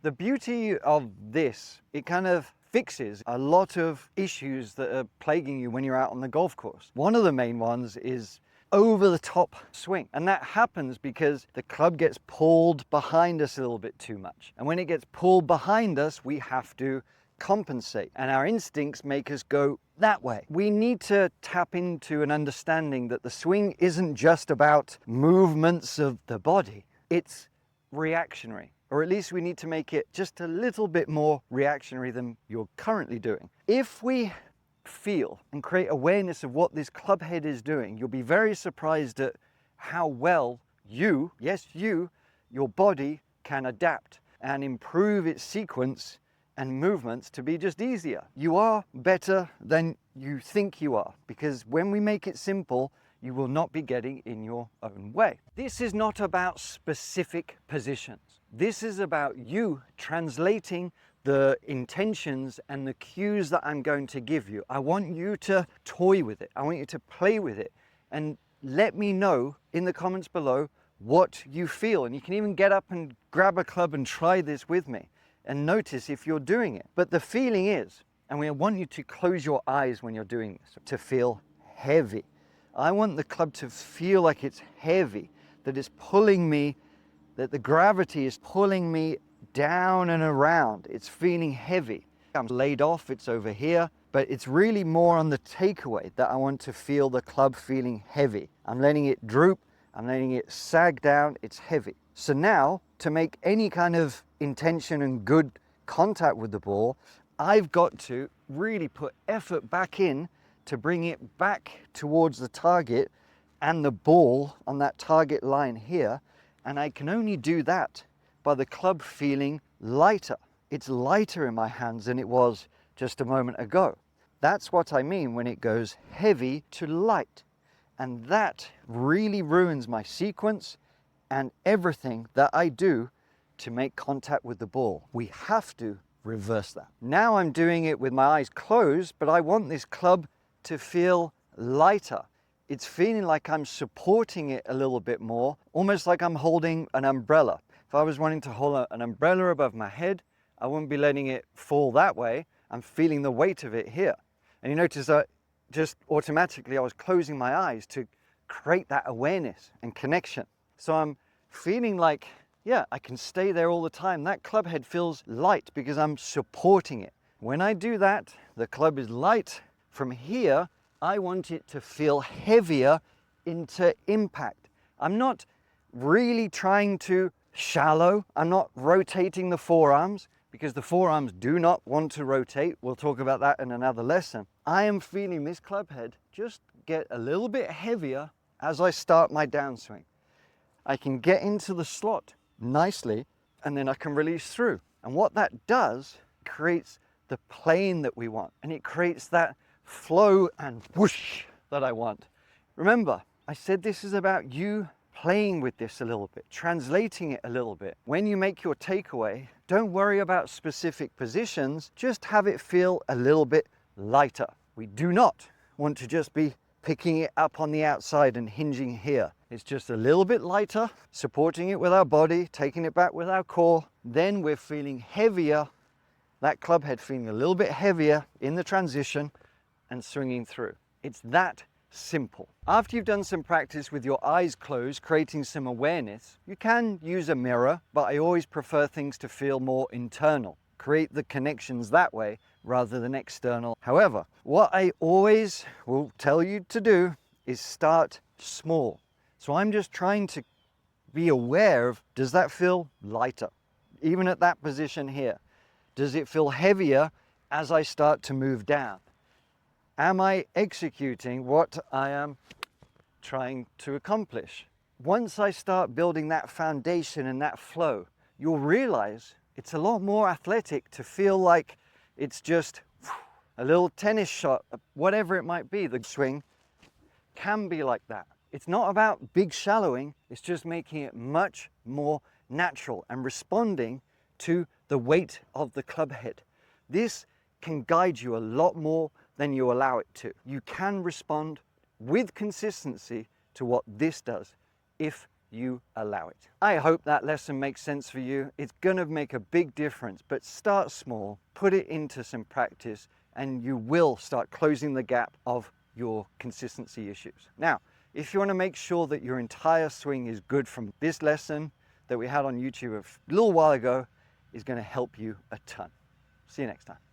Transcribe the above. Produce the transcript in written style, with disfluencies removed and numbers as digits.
The beauty of this, it kind of fixes a lot of issues that are plaguing you when you're out on the golf course. One of the main ones is over the top swing. And that happens because the club gets pulled behind us a little bit too much. And when it gets pulled behind us, we have to compensate. And our instincts make us go that way. We need to tap into an understanding that the swing isn't just about movements of the body. It's reactionary. Or at least we need to make it just a little bit more reactionary than you're currently doing. If we feel and create awareness of what this club head is doing, you'll be very surprised at how well you, yes you, your body can adapt and improve its sequence and movements to be just easier. You are better than you think you are, because when we make it simple, you will not be getting in your own way. This is not about specific positions. This is about you translating the intentions and the cues that I'm going to give you. I want you to toy with it. I want you to play with it and let me know in the comments below what you feel. And you can even get up and grab a club and try this with me and notice if you're doing it. But the feeling is, and we want you to close your eyes when you're doing this, to feel heavy. I want the club to feel like it's heavy, that it's pulling me, that the gravity is pulling me down and around. It's feeling heavy. I'm laid off, it's over here, but it's really more on the takeaway that I want to feel the club feeling heavy. I'm letting it droop, I'm letting it sag down, it's heavy. So now, to make any kind of intention and good contact with the ball, I've got to really put effort back in to bring it back towards the target and the ball on that target line here. And I can only do that by the club feeling lighter. It's lighter in my hands than it was just a moment ago. That's what I mean when it goes heavy to light. And that really ruins my sequence and everything that I do to make contact with the ball. We have to reverse that. Now I'm doing it with my eyes closed, but I want this club to feel lighter. It's feeling like I'm supporting it a little bit more, almost like I'm holding an umbrella. If I was wanting to hold an umbrella above my head, I wouldn't be letting it fall that way. I'm feeling the weight of it here. And you notice that just automatically I was closing my eyes to create that awareness and connection. So I'm feeling like, yeah, I can stay there all the time. That club head feels light because I'm supporting it. When I do that, the club is light. From here, I want it to feel heavier into impact. I'm not really trying to shallow. I'm not rotating the forearms because the forearms do not want to rotate. We'll talk about that in another lesson. I am feeling this club head just get a little bit heavier as I start my downswing. I can get into the slot nicely and then I can release through. And what that does creates the plane that we want, and it creates that flow and whoosh that I want. Remember, I said this is about you playing with this a little bit, translating it a little bit. When you make your takeaway, don't worry about specific positions, just have it feel a little bit lighter. We do not want to just be picking it up on the outside and hinging here. It's just a little bit lighter, supporting it with our body, taking it back with our core. Then we're feeling heavier, that club head feeling a little bit heavier in the transition and swinging through. It's that simple. After you've done some practice with your eyes closed, creating some awareness, you can use a mirror, but I always prefer things to feel more internal. Create the connections that way rather than external. However, what I always will tell you to do is start small. So I'm just trying to be aware of, does that feel lighter? Even at that position here. Does it feel heavier as I start to move down? Am I executing what I am trying to accomplish? Once I start building that foundation and that flow, you'll realize it's a lot more athletic to feel like it's just a little tennis shot, whatever it might be. The swing can be like that. It's not about big shallowing, it's just making it much more natural and responding to the weight of the club head. This can guide you a lot more than you allow it to. You can respond with consistency to what this does if you allow it. I hope that lesson makes sense for you. It's gonna make a big difference, but start small, put it into some practice, and you will start closing the gap of your consistency issues. Now, if you want to make sure that your entire swing is good from this lesson that we had on YouTube a little while ago, is going to help you a ton. See you next time.